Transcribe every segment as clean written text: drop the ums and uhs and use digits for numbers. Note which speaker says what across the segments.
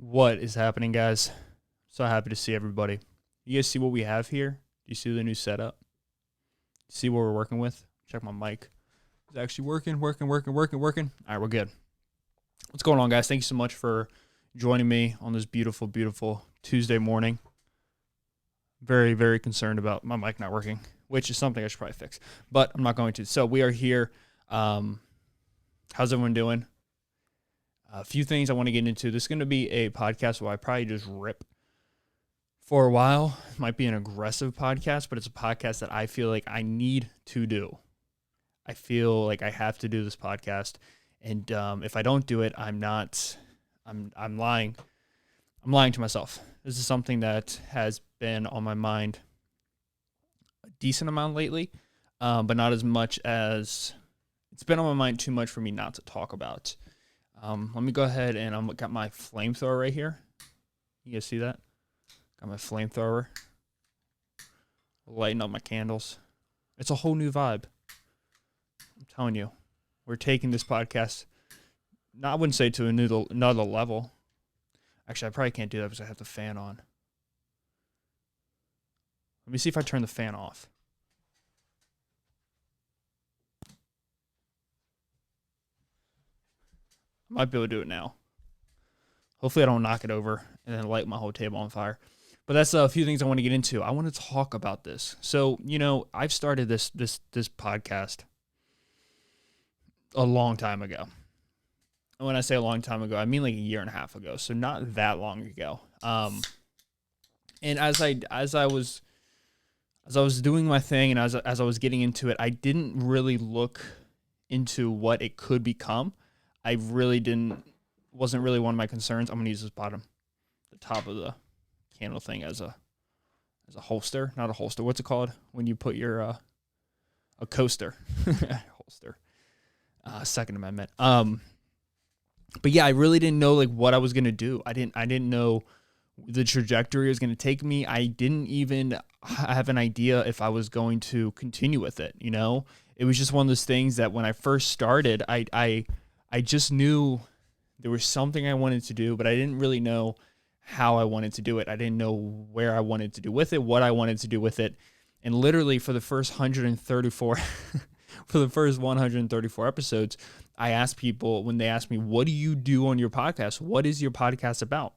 Speaker 1: What is happening, guys? So happy to see everybody. You guys see what we have here? Do you see the new setup? See what we're working with? Check my mic. It's actually working. All right, we're good. What's going on, guys? Thank you so much for joining me on this beautiful, beautiful Tuesday morning. Very, very concerned about my mic not working, which is something I should probably fix, but I'm not going to. So we are here. How's everyone doing? A few things I want to get into. This is going to be a podcast where I probably just rip for a while. It might be an aggressive podcast, but it's a podcast that I feel like I need to do. I feel like I have to do this podcast, and if I don't do it, I'm lying. I'm lying to myself. This is something that has been on my mind a decent amount lately, but not as much as it's been on my mind too much for me not to talk about. Let me go ahead and I got my flamethrower right here. You guys see that? Got my flamethrower. Lighting up my candles. It's a whole new vibe. I'm telling you. We're taking this podcast, I wouldn't say to another level. Actually, I probably can't do that because I have the fan on. Let me see if I turn the fan off. Might be able to do it now. Hopefully I don't knock it over and then light my whole table on fire. But that's a few things I want to get into. I want to talk about this. So, I've started this podcast a long time ago. And when I say a long time ago, I mean like a year and a half ago. So not that long ago. And as I was doing my thing and as I was getting into it, I didn't really look into what it could become. I really wasn't really one of my concerns. I'm going to use the top of the candle thing as a holster, not a holster. What's it called when you put your, a coaster, holster, Second Amendment. But yeah, I really didn't know like what I was going to do. I didn't know the trajectory was going to take me. I didn't even have an idea if I was going to continue with it. It was just one of those things that when I first started, I just knew there was something I wanted to do, but I didn't really know how I wanted to do it. I didn't know where I wanted to do with it, what I wanted to do with it. And literally for the first 134 episodes, I asked people when they asked me, what do you do on your podcast? What is your podcast about?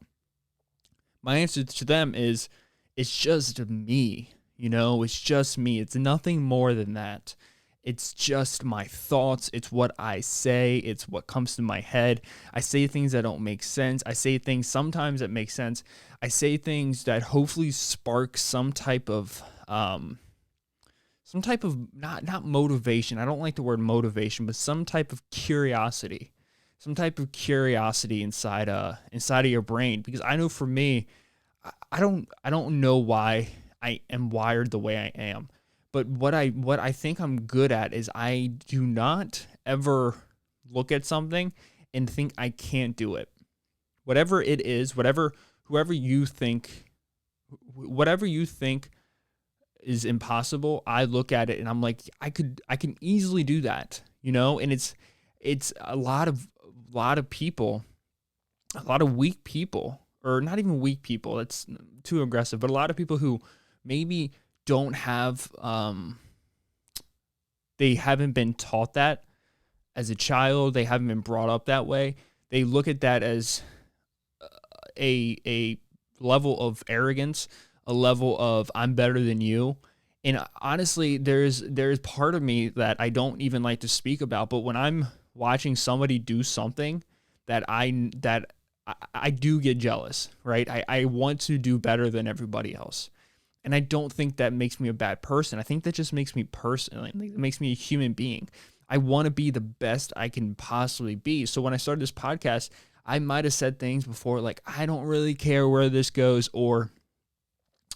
Speaker 1: My answer to them is, it's just me. It's just me. It's nothing more than that. It's just my thoughts. It's what I say. It's what comes to my head. I say things that don't make sense. I say things sometimes that make sense. I say things that hopefully spark some type of not motivation. I don't like the word motivation, but some type of curiosity. Some type of curiosity inside of your brain. Because I know for me, I don't know why I am wired the way I am. But what I think I'm good at is I do not ever look at something and think I can't do it. Whatever it is, whatever you think is impossible, I look at it and I'm like, I can easily do that, and it's a lot of people, a lot of weak people, or not even weak people, that's too aggressive, but a lot of people who maybe don't have, they haven't been taught that as a child. They haven't been brought up that way. They look at that as a level of arrogance, a level of I'm better than you. And honestly, there's part of me that I don't even like to speak about. But when I'm watching somebody do something that I do get jealous, right? I want to do better than everybody else. And I don't think that makes me a bad person. I think that just makes me personally, it makes me a human being. I want to be the best I can possibly be. So when I started this podcast, I might have said things before like, I don't really care where this goes, or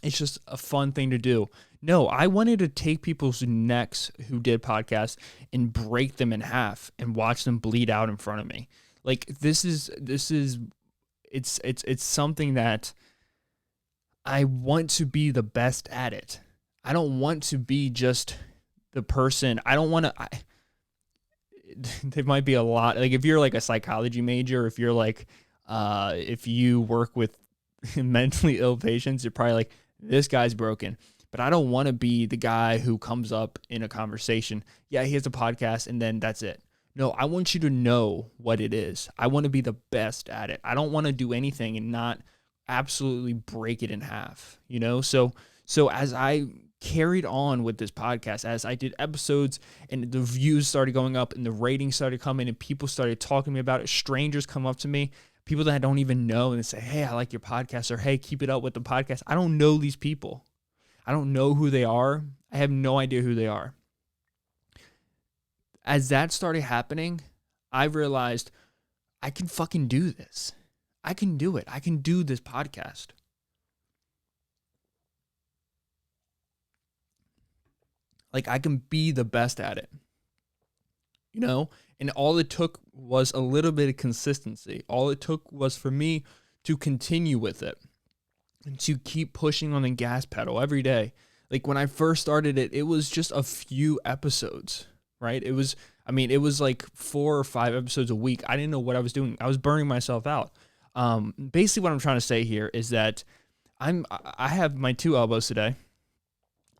Speaker 1: it's just a fun thing to do. No, I wanted to take people's necks who did podcasts and break them in half and watch them bleed out in front of me. Like it's something that I want to be the best at it. I don't want to be just the person. I don't want to, there might be a lot, like if you're like a psychology major, if you're like If you work with mentally ill patients, you're probably like, this guy's broken. But I don't want to be the guy who comes up in a conversation. Yeah, he has a podcast and then that's it. No, I want you to know what it is. I want to be the best at it. I don't want to do anything and not absolutely break it in half, you know? So as I carried on with this podcast, as I did episodes and the views started going up and the ratings started coming and people started talking to me about it, strangers come up to me, people that I don't even know, and they say, hey, I like your podcast, or hey, keep it up with the podcast. I don't know these people. I don't know who they are. I have no idea who they are. As that started happening, I realized I can fucking do this. I can do it. I can do this podcast. Like, I can be the best at it, you know? And all it took was a little bit of consistency. All it took was for me to continue with it and to keep pushing on the gas pedal every day. Like, when I first started it, it was just a few episodes, right? It was like 4 or 5 episodes a week. I didn't know what I was doing. I was burning myself out. Basically what I'm trying to say here is that I have my 2 elbows today.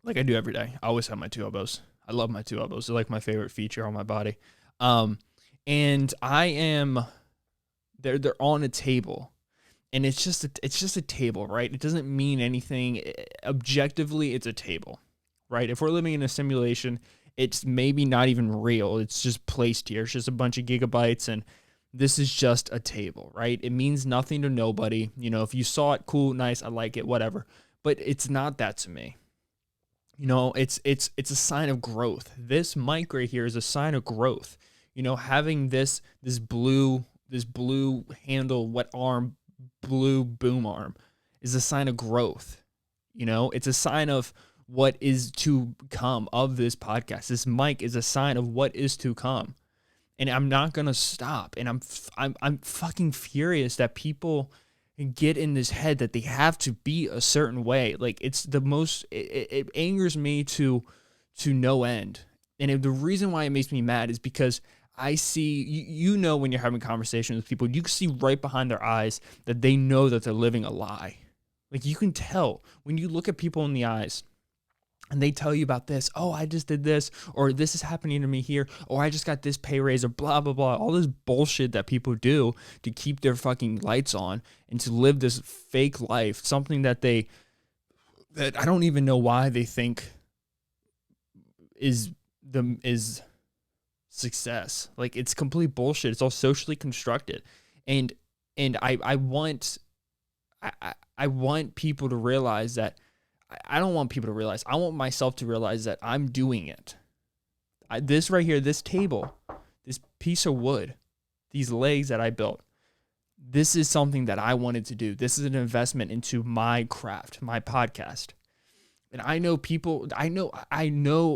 Speaker 1: Like I do every day. I always have my 2 elbows. I love my 2 elbows. They're like my favorite feature on my body. And they're on a table, and it's just a table, right? It doesn't mean anything. Objectively, it's a table, right? If we're living in a simulation, it's maybe not even real. It's just placed here. It's just a bunch of gigabytes, and this is just a table, right? It means nothing to nobody. You know, if you saw it, cool, nice, I like it, whatever. But it's not that to me. You know, it's a sign of growth. This mic right here is a sign of growth. You know, having this blue handle, blue boom arm is a sign of growth. You know, it's a sign of what is to come of this podcast. This mic is a sign of what is to come. And I'm not going to stop. And I'm fucking furious that people get in this head that they have to be a certain way. Like, it's the most, it angers me to no end. And the reason why it makes me mad is because I see, you know, when you're having conversations with people, you can see right behind their eyes that they know that they're living a lie. Like, you can tell when you look at people in the eyes and they tell you about this, oh, I just did this, or this is happening to me here, or I just got this pay raise, or blah, blah, blah. All this bullshit that people do to keep their fucking lights on and to live this fake life, something that I don't even know why they think is success. Like, it's complete bullshit. It's all socially constructed. And I want people to realize that. I don't want people to realize. I want myself to realize that I'm doing it. This right here, this table, this piece of wood, these legs that I built, this is something that I wanted to do. This is an investment into my craft, my podcast. And I know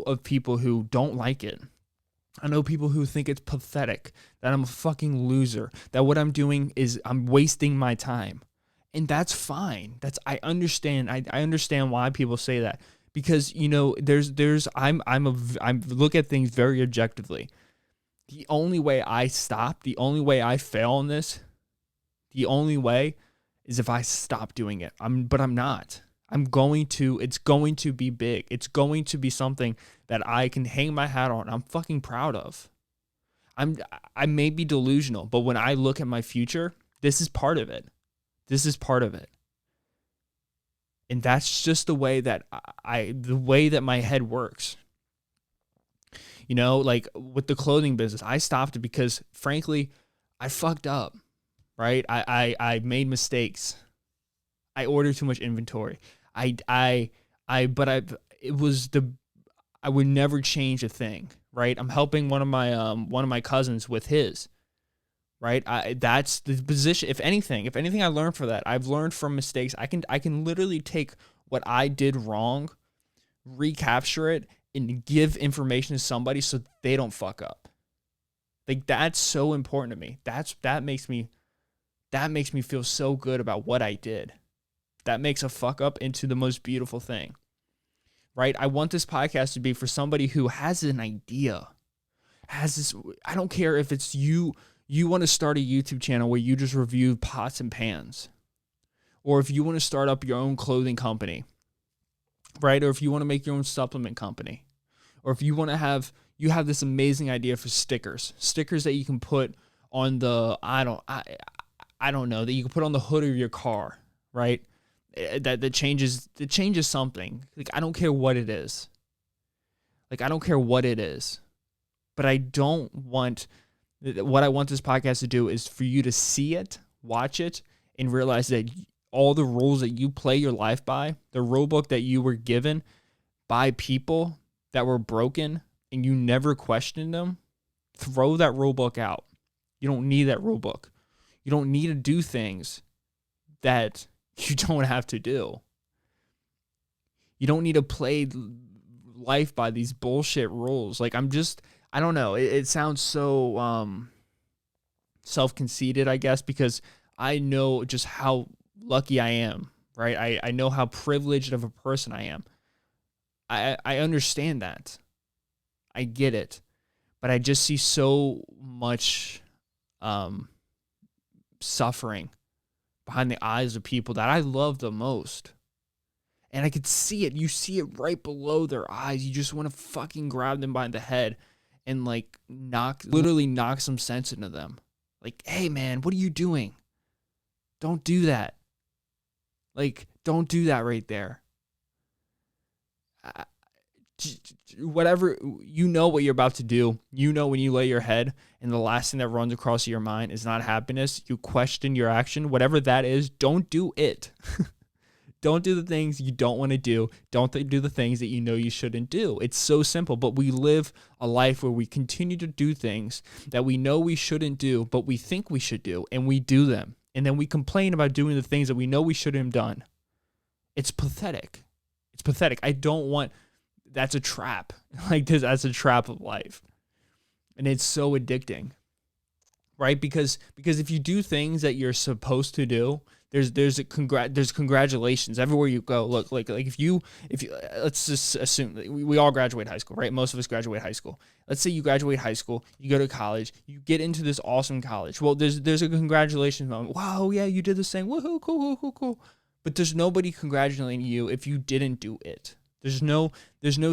Speaker 1: of people who don't like it. I know people who think it's pathetic, that I'm a fucking loser, that what I'm doing is I'm wasting my time. And that's fine. I understand. I understand why people say that, because, you know, I look at things very objectively. The only way I stop, the only way I fail in this, the only way is if I stop doing it. But I'm not. It's going to be big. It's going to be something that I can hang my hat on. I'm fucking proud of. I may be delusional, but when I look at my future, this is part of it. This is part of it. And that's just the way that my head works. You know, like with the clothing business, I stopped it because, frankly, I fucked up, right? I made mistakes. I ordered too much inventory. I would never change a thing, right? I'm helping one of my cousins with his. Right, that's the position. If anything I learned from that, I've learned from mistakes. I can literally take what I did wrong, recapture it, and give information to somebody so they don't fuck up. Like, that's so important to me. That makes me feel so good about what I did. That makes a fuck up into the most beautiful thing. Right? I want this podcast to be for somebody who has an idea, has this. I don't care if it's you you want to start a YouTube channel where you just review pots and pans, or if you want to start up your own clothing company, right? Or if you want to make your own supplement company, or if you want to have, you have this amazing idea for stickers that you can put on the, I don't know, that you can put on the hood of your car, right? That changes something. Like, I don't care what it is. Like, I don't care what it is, but what I want this podcast to do is for you to see it, watch it, and realize that all the rules that you play your life by, the rule book that you were given by people that were broken and you never questioned them, throw that rule book out. You don't need that rule book. You don't need to do things that you don't have to do. You don't need to play life by these bullshit rules. Like, I don't know. It sounds so self-conceited, I guess, because I know just how lucky I am, right? I know how privileged of a person I am. I understand that. I get it. But I just see so much suffering behind the eyes of people that I love the most. And I could see it. You see it right below their eyes. You just want to fucking grab them by the head and like literally knock some sense into them. Like, hey man, what are you doing? Don't do that. Like, don't do that right there. Whatever, you know what you're about to do. You know when you lay your head and the last thing that runs across your mind is not happiness. You question your action. Whatever that is, don't do it. Don't do the things you don't want to do. Don't do the things that you know you shouldn't do. It's so simple, but we live a life where we continue to do things that we know we shouldn't do, but we think we should do, and we do them. And then we complain about doing the things that we know we shouldn't have done. It's pathetic. It's pathetic. I don't want, that's a trap. Like this, that's a trap of life. And it's so addicting, right? Because if you do things that you're supposed to do, there's congratulations everywhere you go. Look, like if you let's just assume that we all graduate high school, right? Most of us graduate high school. Let's say you graduate high school, you go to college, you get into this awesome college. Well, there's a congratulations moment. Wow, yeah, you did this thing. Woohoo, cool. But there's nobody congratulating you if you didn't do it. There's no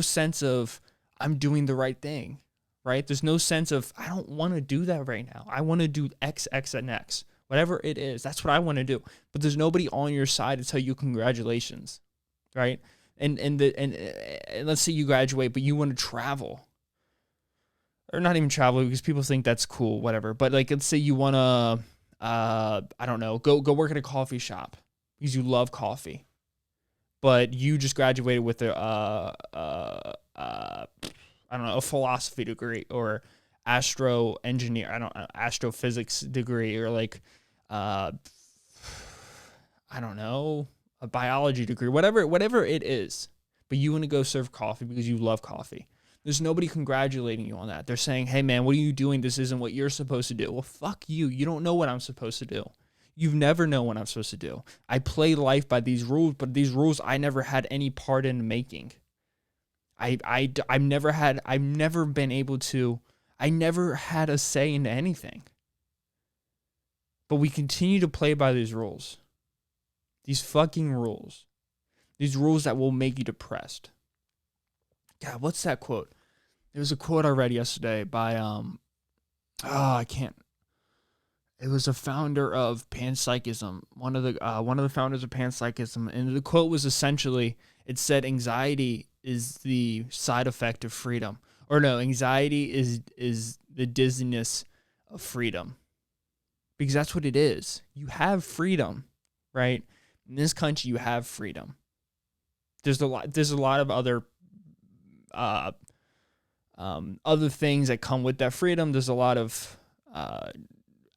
Speaker 1: sense of I'm doing the right thing, right? There's no sense of I don't want to do that right now. I want to do X, and X. Whatever it is, that's what I want to do. But there's nobody on your side to tell you congratulations, right? And let's say you graduate, but you want to travel, or not even travel because people think that's cool, whatever. But like, let's say you want to, I don't know, go work at a coffee shop because you love coffee, but you just graduated with I don't know, a philosophy degree or astrophysics degree, or like I don't know, a biology degree, whatever it is, but you want to go serve coffee because you love coffee. There's nobody congratulating you on that. They're saying, hey man, what are you doing? This isn't what you're supposed to do. Well, fuck you. You don't know what I'm supposed to do. You've never known what I'm supposed to do. I play life by these rules, but these rules I never had any part in making. I never had a say into anything. But we continue to play by these rules. These fucking rules. These rules that will make you depressed. God, what's that quote? There was a quote I read yesterday by it was a founder of panpsychism, one of the founders of panpsychism, and the quote was essentially, it said anxiety is the side effect of freedom. Or no, anxiety is the dizziness of freedom. Because that's what it is. You have freedom, right? In this country, you have freedom. There's a lot of other things that come with that freedom. There's a lot of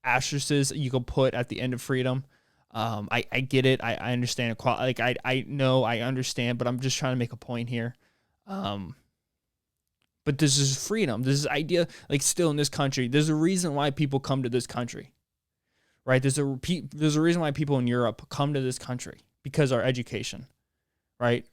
Speaker 1: asterisks you can put at the end of freedom. I get it. I understand it. Like I know I understand, but I'm just trying to make a point here. But this is freedom. This is idea, like still in this country, there's a reason why people come to this country, right? There's a reason why people in Europe come to this country, because our education, right?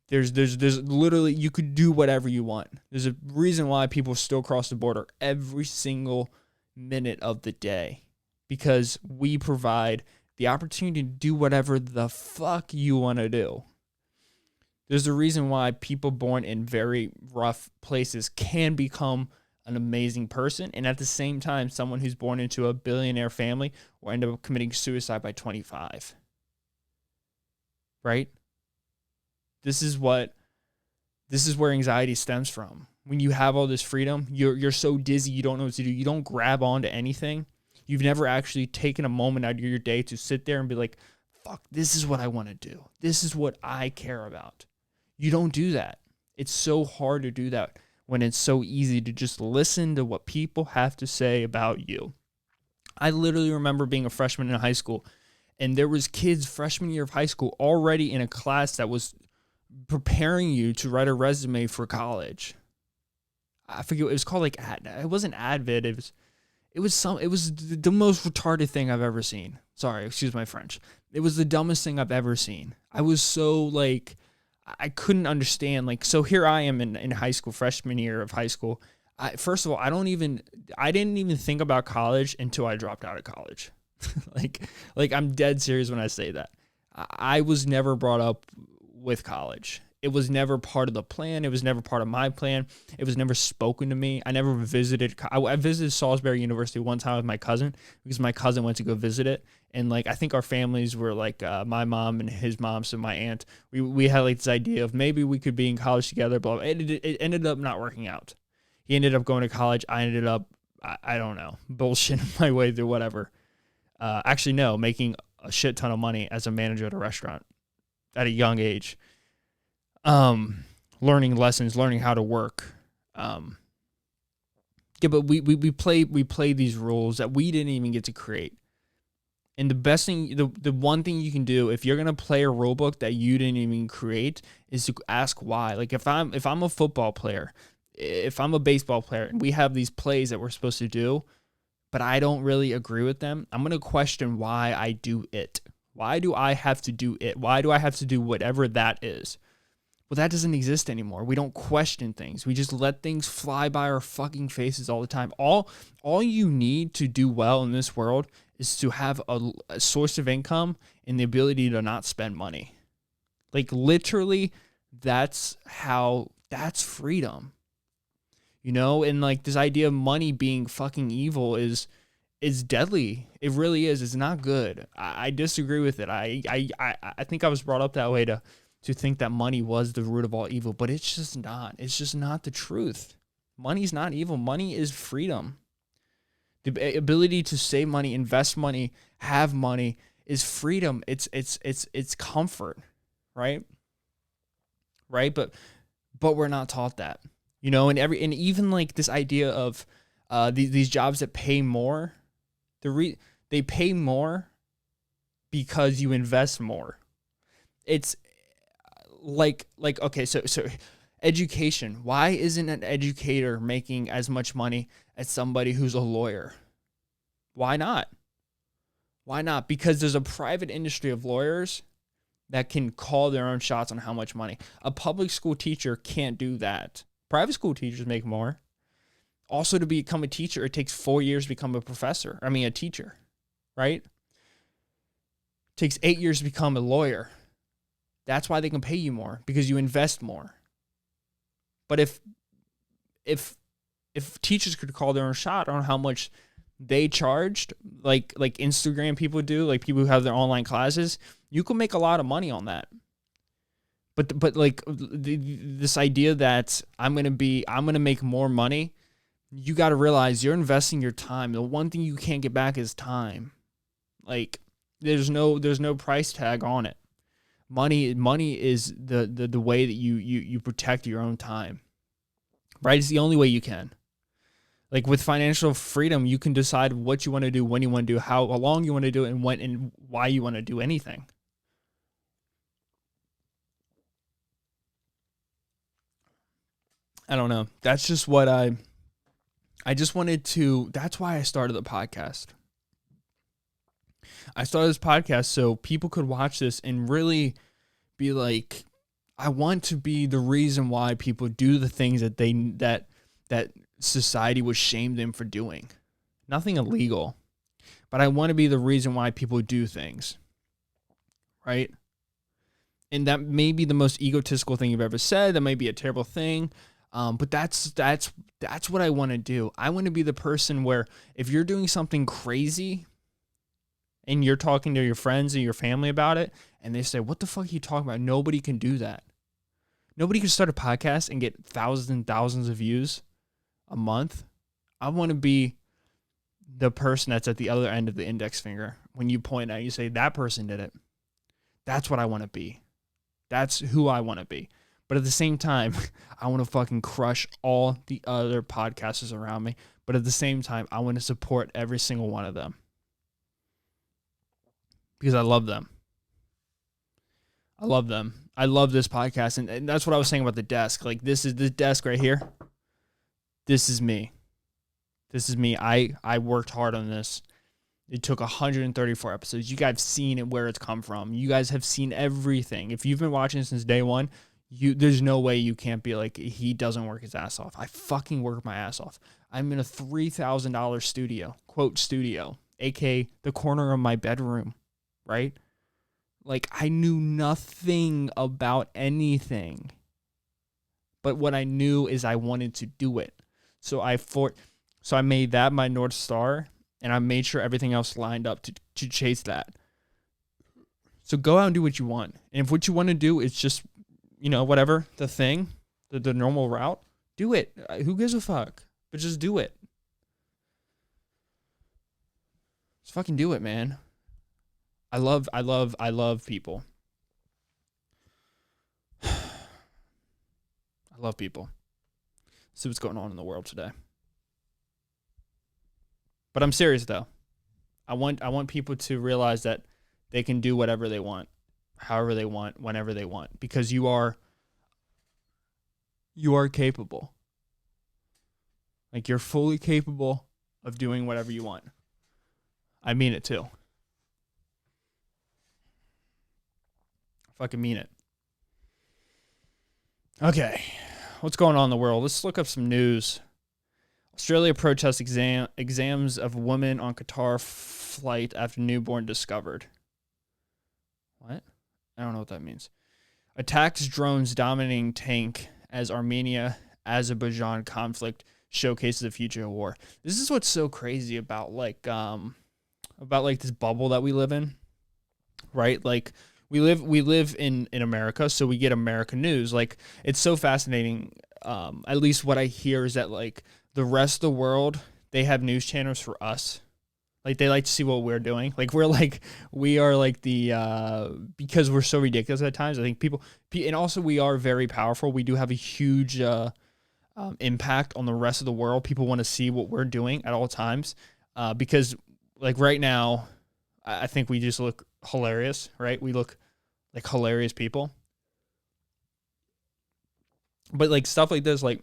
Speaker 1: There's literally, you could do whatever you want. There's a reason why people still cross the border every single minute of the day because we provide the opportunity to do whatever the fuck you want to do. There's a reason why people born in very rough places can become an amazing person. And at the same time, someone who's born into a billionaire family will end up committing suicide by 25. Right? This is where anxiety stems from. When you have all this freedom, you're so dizzy, you don't know what to do. You don't grab onto anything. You've never actually taken a moment out of your day to sit there and be like, fuck, this is what I want to do. This is what I care about. You don't do that. It's so hard to do that when it's so easy to just listen to what people have to say about you. I literally remember being a freshman in high school, and there was kids freshman year of high school already in a class that was preparing you to write a resume for college. I forget, it was called like it wasn't Advid. It was the most retarded thing I've ever seen. Sorry, excuse my French. It was the dumbest thing I've ever seen. I was so like, I couldn't understand. Like, so here I am in high school, freshman year of high school. First of all, I didn't even think about college until I dropped out of college. like I'm dead serious when I say that. I was never brought up with college. It was never part of the plan. It was never part of my plan. It was never spoken to me. I never visited. I visited Salisbury University one time with my cousin because my cousin went to go visit it. And like, I think our families were like my mom and his mom, so my aunt, we had like this idea of maybe we could be in college together, but it ended up not working out. He ended up going to college. I ended up, I don't know, bullshitting my way through whatever. Actually, no, making a shit ton of money as a manager at a restaurant at a young age. Learning lessons, learning how to work. Yeah, but we play these rules that we didn't even get to create. And the best thing, the one thing you can do if you're gonna play a rule book that you didn't even create is to ask why. Like if I'm a football player, if I'm a baseball player, and we have these plays that we're supposed to do, but I don't really agree with them, I'm gonna question why I do it. Why do I have to do it? Why do I have to do whatever that is? Well, that doesn't exist anymore. We don't question things. We just let things fly by our fucking faces all the time. All you need to do well in this world is to have a source of income and the ability to not spend money. Like literally, that's freedom. You know, and like this idea of money being fucking evil is deadly. It really is. It's not good. I disagree with it. I think I was brought up that way to think that money was the root of all evil, but it's just not. It's just not the truth. Money's not evil. Money is freedom. The ability to save money, invest money, have money is freedom. It's comfort, right? Right? But we're not taught that. You know, and even like this idea of these jobs that pay more, they pay more because you invest more. It's like okay, so education. Why isn't an educator making as much money as somebody who's a lawyer? Why not? Why not? Because there's a private industry of lawyers that can call their own shots on how much money. A public school teacher can't do that. Private school teachers make more. Also, to become a teacher, it takes 4 years to become a teacher, right? It takes 8 years to become a lawyer. That's why they can pay you more, because you invest more. But if teachers could call their own shot on how much they charged, like Instagram people do, like people who have their online classes, you can make a lot of money on that. But like this idea that I'm gonna make more money, you got to realize you're investing your time. The one thing you can't get back is time. Like there's no price tag on it. Money is the way that you protect your own time, right? It's the only way you can. Like with financial freedom, you can decide what you want to do, when you want to do, how long you want to do it, and when and why you want to do anything. I don't know. That's just what I just wanted to. That's why I started the podcast. I started this podcast so people could watch this and really be like, I want to be the reason why people do the things that society would shame them for doing. nothing illegal, but I want to be the reason why people do things, right? And that may be the most egotistical thing you've ever said. That may be a terrible thing, but that's what I want to do. I want to be the person where if you're doing something crazy and you're talking to your friends and your family about it, and they say, "What the fuck are you talking about?" Nobody can do that. Nobody can start a podcast and get thousands and thousands of views a month. I want to be the person that's at the other end of the index finger. When you point out, you say, that person did it. That's what I want to be. That's who I want to be. But at the same time, I want to fucking crush all the other podcasters around me. But at the same time, I want to support every single one of them. Because I love them. I love them. I love this podcast. And that's what I was saying about the desk. Like, this is the desk right here. This is me. This is me. I worked hard on this. It took 134 episodes. You guys have seen it, where it's come from. You guys have seen everything. If you've been watching since day one, there's no way you can't be like, he doesn't work his ass off. I fucking work my ass off. I'm in a $3,000 studio, quote studio, aka the corner of my bedroom, right? Like, I knew nothing about anything. But what I knew is I wanted to do it. So I made that my North Star, and I made sure everything else lined up to chase that. So go out and do what you want. And if what you want to do is just, whatever, the thing, the normal route, do it. Who gives a fuck? But just do it. Just fucking do it, man. I love people. I love people. See what's going on in the world today. But I'm serious though. I want people to realize that they can do whatever they want, however they want, whenever they want, because you are capable. Like, you're fully capable of doing whatever you want. I mean it too. I fucking mean it. Okay. What's going on in the world? Let's look up some news. Australia protests exams of woman on Qatar flight after newborn discovered. What? I don't know what that means. Attacks drones dominating tank as Armenia-Azerbaijan conflict showcases the future of war. This is what's so crazy about this bubble that we live in, right? Like, we live in America, so we get American news. Like, it's so fascinating. At least what I hear is that, like, the rest of the world, they have news channels for us. Like, they like to see what we're doing. Like, we are like the, because we're so ridiculous at times, I think people, and also we are very powerful. We do have a huge impact on the rest of the world. People want to see what we're doing at all times. Because, like, right now, I think we just look hilarious, right? We look like hilarious people. But, like, stuff like this, like,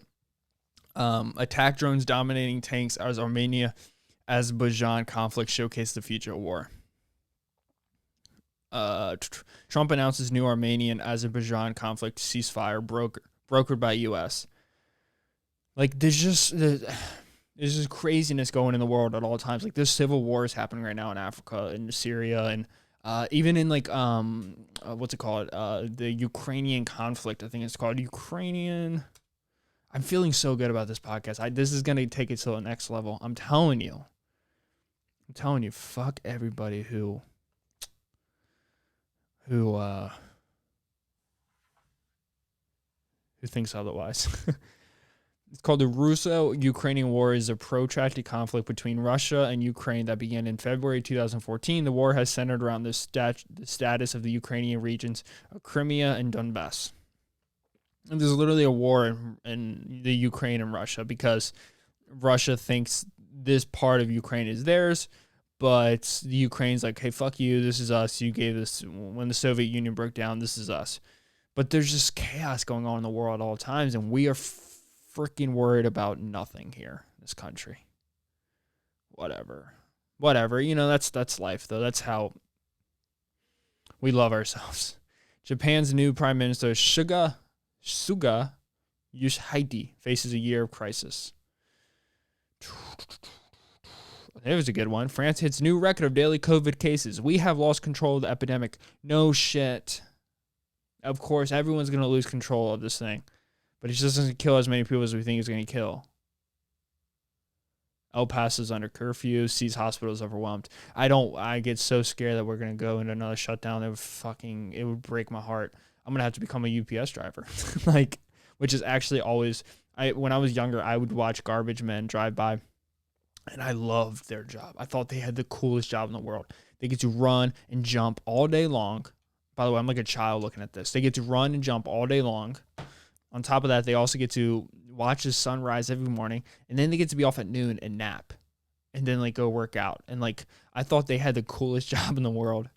Speaker 1: attack drones dominating tanks as Armenia-Azerbaijan conflict showcase the future of war. Trump announces new Armenian-Azerbaijan conflict ceasefire brokered by U.S. Like, there's just craziness going in the world at all times. Like, there's civil wars happening right now in Africa, in Syria, and even in, like, what's it called? The Ukrainian conflict, I think it's called. Ukrainian. I'm feeling so good about this podcast. This is going to take it to the next level. I'm telling you, fuck everybody who thinks otherwise. It's called the Russo-Ukrainian War. Is a protracted conflict between Russia and Ukraine that began in February 2014. The war has centered around the status of the Ukrainian regions of Crimea and Donbass. And there's literally a war in the Ukraine and Russia because Russia thinks this part of Ukraine is theirs, but the Ukraine's like, hey, fuck you, this is us. You gave this when the Soviet Union broke down, this is us. But there's just chaos going on in the world at all times, and we are freaking worried about nothing here in this country. Whatever. That's life, though. That's how we love ourselves. Japan's new Prime Minister, Suga Yoshihide, faces a year of crisis. It was a good one. France hits new record of daily COVID cases. We have lost control of the epidemic. No shit. Of course, everyone's going to lose control of this thing. But it just doesn't kill as many people as we think it's going to kill. El Paso's under curfew. Sees hospitals overwhelmed. I get so scared that we're going to go into another shutdown. It would break my heart. I'm going to have to become a UPS driver. Which is actually always, when I was younger, I would watch garbage men drive by. And I loved their job. I thought they had the coolest job in the world. They get to run and jump all day long. By the way, I'm like a child looking at this. They get to run and jump all day long. On top of that, they also get to watch the sunrise every morning. And then they get to be off at noon and nap. And then like go work out. And like, I thought they had the coolest job in the world.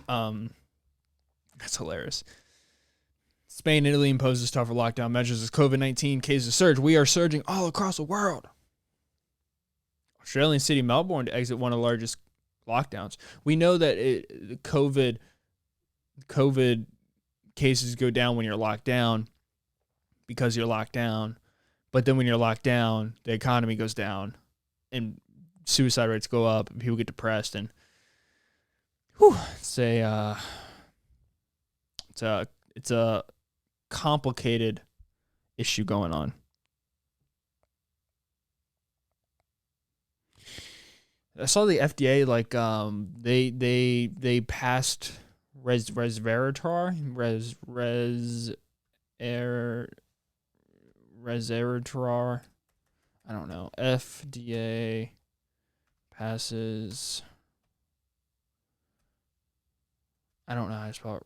Speaker 1: That's hilarious. Spain and Italy imposes tougher lockdown measures as COVID-19 cases surge. We are surging all across the world. Australian city Melbourne to exit one of the largest lockdowns. We know that COVID cases go down when you're locked down because you're locked down. But then when you're locked down, the economy goes down and suicide rates go up and people get depressed. And it's a complicated issue going on. I saw the FDA they passed resveratrol. I don't know. FDA passes. I don't know how to spell it.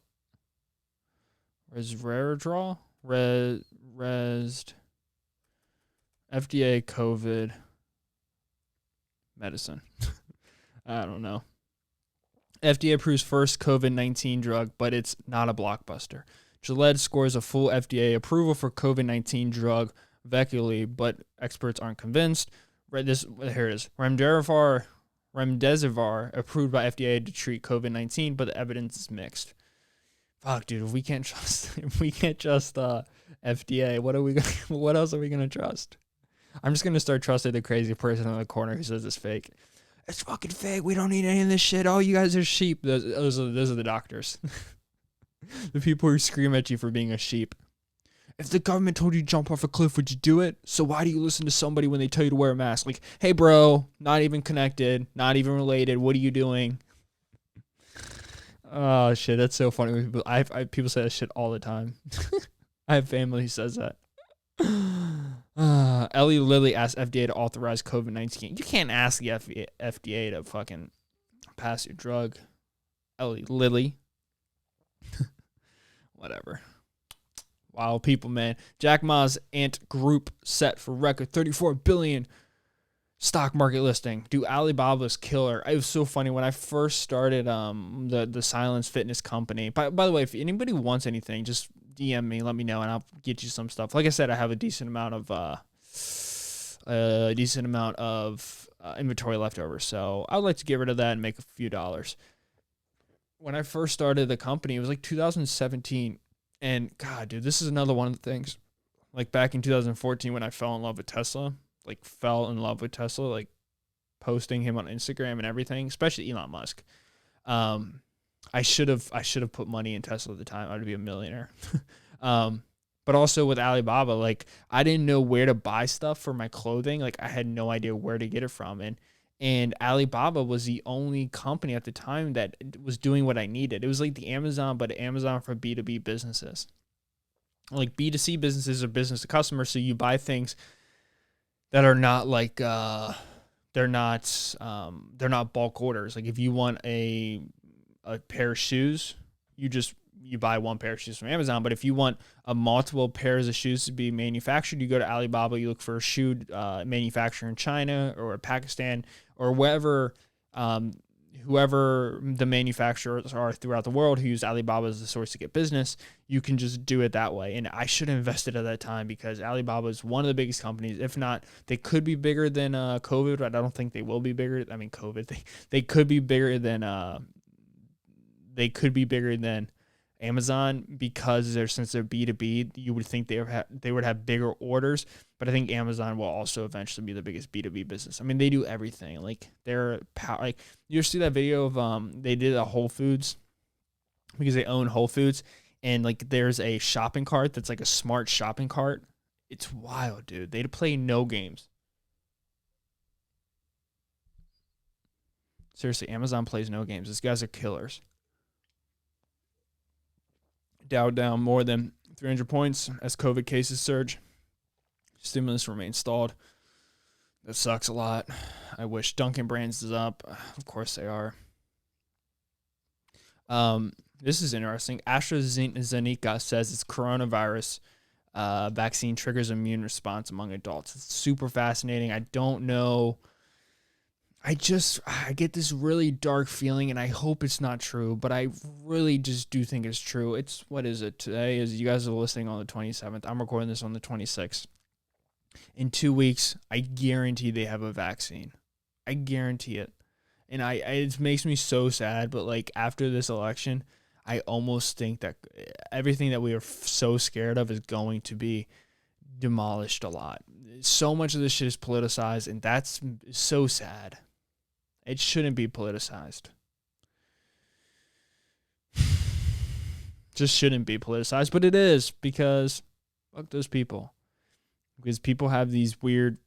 Speaker 1: Resveratrol? FDA COVID medicine. I don't know. FDA approves first COVID-19 drug, but it's not a blockbuster. Gillette scores a full FDA approval for COVID-19 drug Veklury, but experts aren't convinced. Here it is. Remdesivir approved by FDA to treat COVID-19, but the evidence is mixed. Fuck, dude, if we can't trust FDA, what else are we gonna trust? I'm just gonna start trusting the crazy person in the corner who says it's fake. It's fucking fake. We don't need any of this shit. Oh, you guys are sheep. Those are the doctors. The people who scream at you for being a sheep. If the government told you to jump off a cliff, would you do it? So why do you listen to somebody when they tell you to wear a mask? Like, hey, bro, not even connected, not even related. What are you doing? Oh, shit, that's so funny. People say that shit all the time. I have family who says that. Eli Lilly asked FDA to authorize COVID-19. You can't ask the FDA to fucking pass your drug. Eli Lilly. Whatever. Wow, people, man. Jack Ma's Ant Group set for record $34 billion stock market listing. Do Alibaba's killer. It was so funny when I first started the Silence Fitness company. By the way, if anybody wants anything, just DM me, let me know, and I'll get you some stuff. Like I said, I have a decent amount of inventory left over, so I would like to get rid of that and make a few dollars. When I first started the company, it was like 2017. And God, dude, this is another one of the things. Like back in 2014 when I fell in love with Tesla, like posting him on Instagram and everything, especially Elon Musk. I should have put money in Tesla at the time. I'd be a millionaire. But also with Alibaba, like I didn't know where to buy stuff for my clothing. Like I had no idea where to get it from. And Alibaba was the only company at the time that was doing what I needed. It was like the Amazon, but Amazon for B2B businesses. Like B2C businesses are business to customer, so you buy things that are not like they're not bulk orders. Like if you want a pair of shoes, you buy one pair of shoes from Amazon. But if you want multiple pairs of shoes to be manufactured, you go to Alibaba, you look for a shoe manufacturer in China or Pakistan or whoever the manufacturers are throughout the world who use Alibaba as the source to get business. You can just do it that way. And I should have invested at that time because Alibaba is one of the biggest companies. If not, they could be bigger than COVID, but I don't think they will be bigger. I mean, COVID, they could be bigger than Amazon, because since they're B2B, you would think they would have bigger orders, but I think Amazon will also eventually be the biggest B2B business. I mean, they do everything. Like like you see that video of they did a Whole Foods because they own Whole Foods, and like there's a shopping cart that's like a smart shopping cart. It's wild, dude. They play no games. Seriously, Amazon plays no games. These guys are killers. Dow down more than 300 points as COVID cases surge. Stimulus remains stalled. That sucks a lot. I wish Dunkin' Brands is up. Of course they are. This is interesting. AstraZeneca says its coronavirus vaccine triggers immune response among adults. It's super fascinating. I don't know. I get this really dark feeling, and I hope it's not true, but I really just do think it's true. What is it? Today is, you guys are listening on the 27th. I'm recording this on the 26th. In 2 weeks, I guarantee they have a vaccine. I guarantee it. And it makes me so sad, but like after this election, I almost think that everything that we are so scared of is going to be demolished a lot. So much of this shit is politicized, and that's so sad. It shouldn't be politicized. Just shouldn't be politicized, but it is, because fuck those people. Because people have these weird,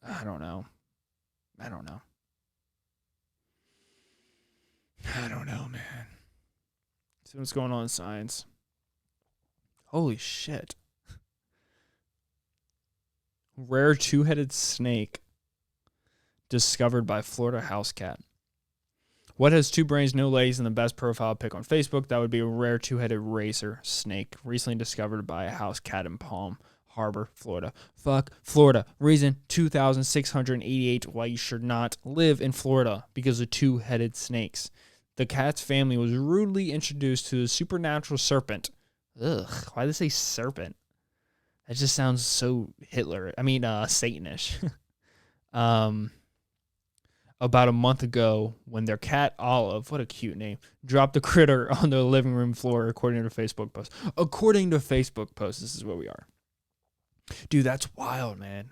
Speaker 1: I don't know, man. See what's going on in science. Holy shit. Rare two-headed snake discovered by Florida house cat. What has two brains, no legs, and the best profile pic on Facebook? That would be a rare two-headed racer snake, recently discovered by a house cat in Palm Harbor, Florida. Fuck Florida. Reason 2,688 why you should not live in Florida, because of two-headed snakes. The cat's family was rudely introduced to the supernatural serpent. Ugh, why did they say serpent? That just sounds so Satanish. About a month ago, when their cat Olive, what a cute name, dropped the critter on their living room floor, according to Facebook post. According to Facebook post, this is where we are. Dude, that's wild, man.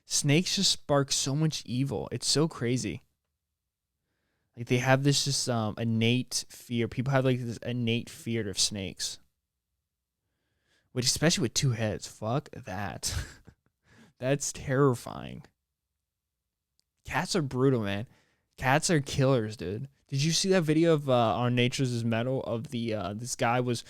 Speaker 1: Snakes just spark so much evil. It's so crazy. Like, they have this just innate fear. People have like this innate fear of snakes. Which, especially with two heads, fuck that. That's terrifying. Cats are brutal, man. Cats are killers, dude. Did you see that video of on Nature's Metal of the this guy was?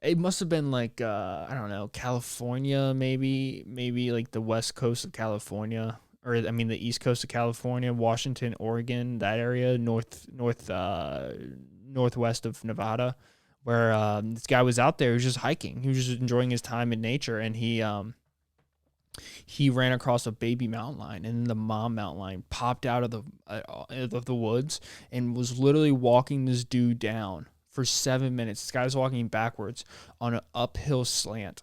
Speaker 1: It must have been like I don't know, California, maybe like the west coast of California, or I mean the east coast of California, Washington, Oregon, that area, northwest of Nevada, where this guy was out there. He was just hiking. He was just enjoying his time in nature, and he ran across a baby mountain lion, and then the mom mountain lion popped out of the woods and was literally walking this dude down for 7 minutes. This guy was walking backwards on an uphill slant,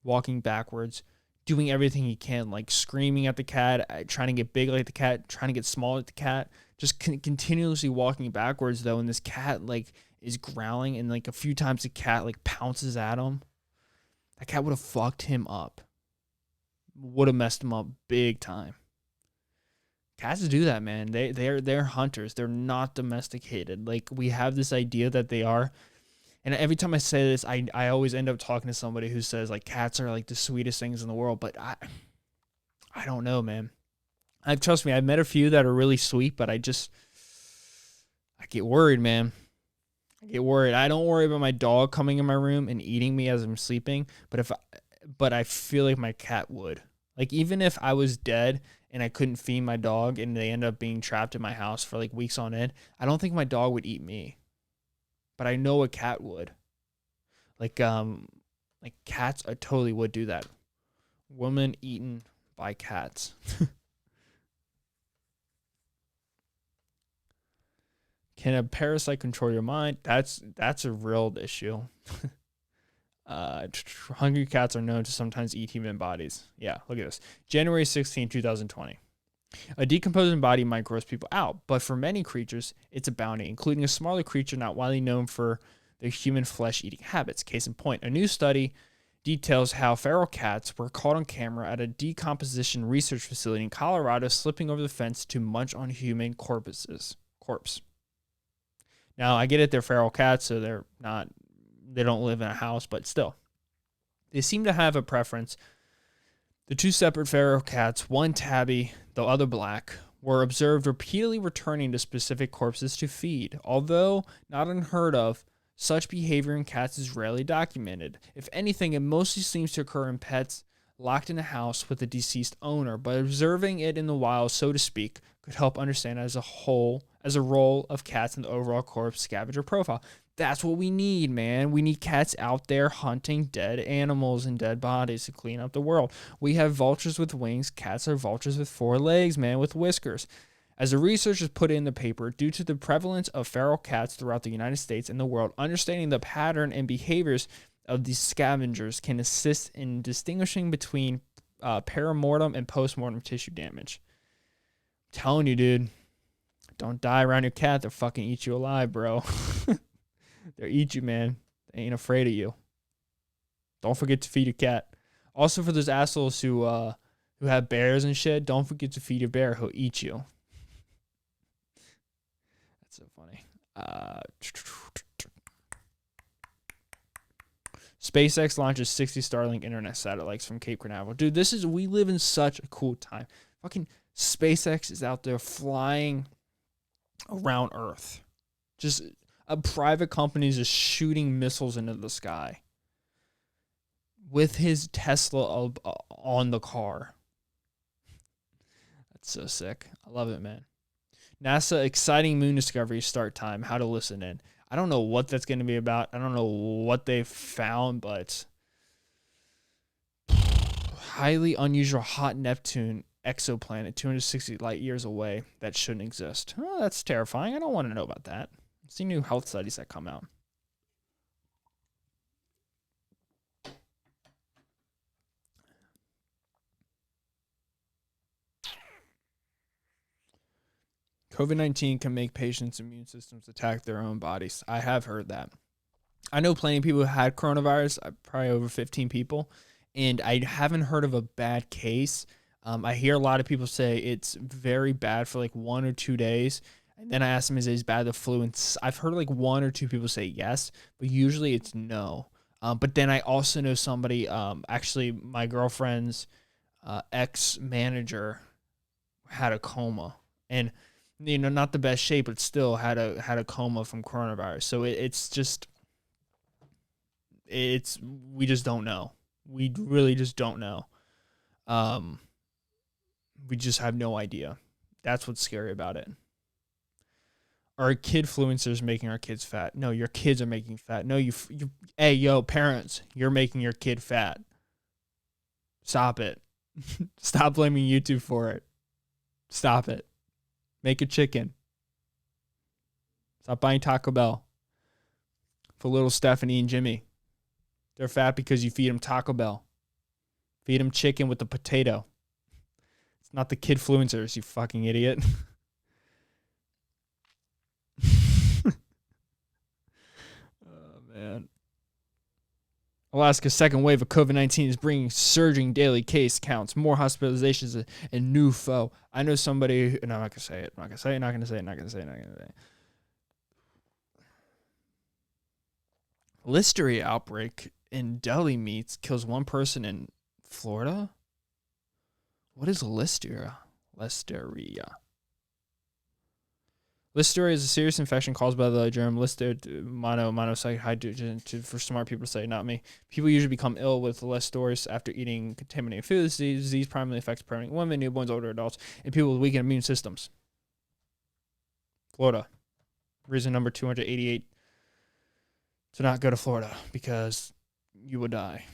Speaker 1: walking backwards, doing everything he can, like screaming at the cat, trying to get big like the cat, trying to get small like the cat, just continuously walking backwards though. And this cat like is growling, and like a few times the cat like pounces at him. That cat would have fucked him up. Would have messed him up big time. Cats do that, man. They're hunters. They're not domesticated. Like, we have this idea that they are. And every time I say this, I always end up talking to somebody who says like cats are like the sweetest things in the world. But I don't know, man. Trust me, I've met a few that are really sweet, but I get worried, man. I get worried. I don't worry about my dog coming in my room and eating me as I'm sleeping, but I feel like my cat would. Like, even if I was dead and I couldn't feed my dog and they end up being trapped in my house for like weeks on end, I don't think my dog would eat me. But I know a cat would. Like cats, I totally would do that. Woman eaten by cats. Can a parasite control your mind? That's a real issue. Hungry cats are known to sometimes eat human bodies. Yeah, look at this. January 16, 2020. A decomposing body might gross people out, but for many creatures, it's a bounty, including a smaller creature not widely known for their human flesh-eating habits. Case in point, a new study details how feral cats were caught on camera at a decomposition research facility in Colorado slipping over the fence to munch on human corpse. Now, I get it, they're feral cats, so they don't live in a house, but still. They seem to have a preference. The two separate feral cats, one tabby, the other black, were observed repeatedly returning to specific corpses to feed. Although not unheard of, such behavior in cats is rarely documented. If anything, it mostly seems to occur in pets locked in a house with a deceased owner, but observing it in the wild, so to speak, could help understand as a role of cats in the overall corpse scavenger profile. That's what we need, man. We need cats out there hunting dead animals and dead bodies to clean up the world. We have vultures with wings. Cats are vultures with 4 legs, man, with whiskers. As the researchers put in the paper, due to the prevalence of feral cats throughout the United States and the world, understanding the pattern and behaviors of these scavengers can assist in distinguishing between perimortem and postmortem tissue damage. I'm telling you, dude, don't die around your cat. They'll fucking eat you alive, bro. They'll eat you, man. They ain't afraid of you. Don't forget to feed your cat. Also, for those assholes who have bears and shit, don't forget to feed your bear. He'll eat you. That's so funny. SpaceX launches 60 Starlink internet satellites from Cape Canaveral. Dude, we live in such a cool time. Fucking SpaceX is out there flying around Earth. Just a private company is just shooting missiles into the sky with his Tesla on the car. That's so sick. I love it, man. NASA exciting moon discovery start time. How to listen in. I don't know what that's going to be about. I don't know what they found, but highly unusual hot Neptune exoplanet 260 light years away that shouldn't exist. Oh, that's terrifying. I don't want to know about that. See new health studies that come out. COVID-19 can make patients' immune systems attack their own bodies. I have heard that. I know plenty of people who had coronavirus, probably over 15 people, and I haven't heard of a bad case. I hear a lot of people say it's very bad for like 1 or 2 days. And then I asked them, is it bad the flu? And I've heard like 1 or 2 people say yes, but usually it's no. But then I also know somebody, actually my girlfriend's ex-manager had a coma. And, you know, not the best shape, but still had a coma from coronavirus. So we just don't know. We really just don't know. We just have no idea. That's what's scary about it. Are kidfluencers making our kids fat? No, your kids are making fat. No, hey, yo, parents, you're making your kid fat. Stop it. Stop blaming YouTube for it. Stop it. Make a chicken. Stop buying Taco Bell for little Stephanie and Jimmy. They're fat because you feed them Taco Bell. Feed them chicken with the potato. It's not the kidfluencers, you fucking idiot. Man. Alaska's second wave of COVID-19 is bringing surging daily case counts, more hospitalizations, and new foe. I know somebody, and I'm not going to say it. I'm not going to say it. Listeria outbreak in deli meats kills 1 person in Florida? What is listeria? Listeria is a serious infection caused by the germ Listeria monocyte. For smart people to say, not me. People usually become ill with Listeria after eating contaminated food. This disease primarily affects pregnant women, newborns, older adults, and people with weakened immune systems. Florida. Reason number 288 to not go to Florida, because you would die.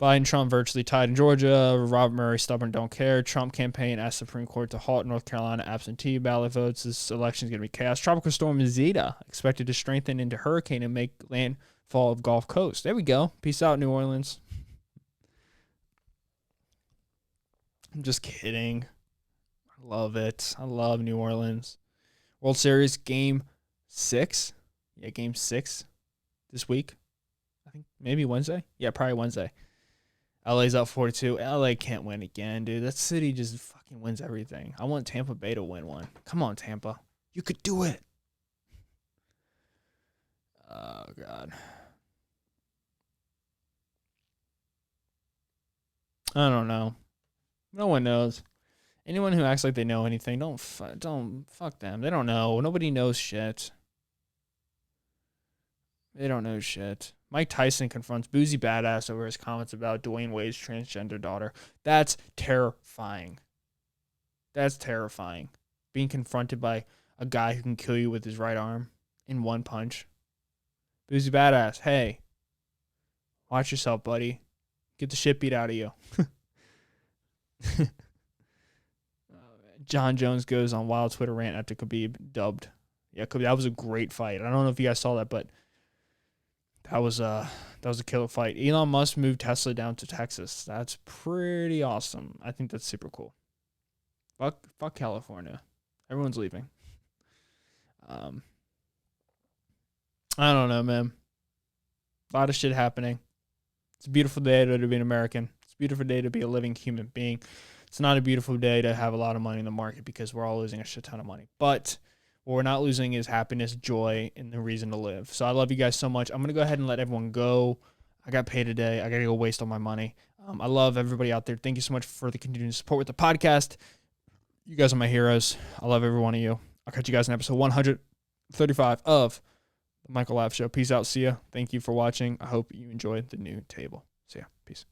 Speaker 1: Biden, Trump virtually tied in Georgia. Robert Murray, stubborn, don't care. Trump campaign asks Supreme Court to halt North Carolina absentee ballot votes. This election is going to be chaos. Tropical storm Zeta expected to strengthen into hurricane and make landfall of Gulf Coast. There we go. Peace out, New Orleans. I'm just kidding. I love it. I love New Orleans. World Series Game 6. Yeah, game 6 this week. I think maybe Wednesday. Yeah, probably Wednesday. LA's up 4-2. LA can't win again, dude. That city just fucking wins everything. I want Tampa Bay to win one. Come on, Tampa. You could do it. Oh, God. I don't know. No one knows. Anyone who acts like they know anything, don't fuck them. They don't know. Nobody knows shit. They don't know shit. Mike Tyson confronts Boozy Badass over his comments about Dwayne Wade's transgender daughter. That's terrifying. That's terrifying. Being confronted by a guy who can kill you with his right arm in one punch. Boozy Badass, hey, watch yourself, buddy. Get the shit beat out of you. John Jones goes on wild Twitter rant after Khabib dubbed. Yeah, that was a great fight. I don't know if you guys saw that, but that was a killer fight. Elon Musk moved Tesla down to Texas. That's pretty awesome. I think that's super cool. Fuck California. Everyone's leaving. I don't know, man. A lot of shit happening. It's a beautiful day to be an American. It's a beautiful day to be a living human being. It's not a beautiful day to have a lot of money in the market because we're all losing a shit ton of money. But what we're not losing is happiness, joy, and the reason to live. So I love you guys so much. I'm going to go ahead and let everyone go. I got paid today. I got to go waste all my money. I love everybody out there. Thank you so much for the continued support with the podcast. You guys are my heroes. I love every one of you. I'll catch you guys in episode 135 of The Michael Lapp Show. Peace out. See ya. Thank you for watching. I hope you enjoyed the new table. See ya. Peace.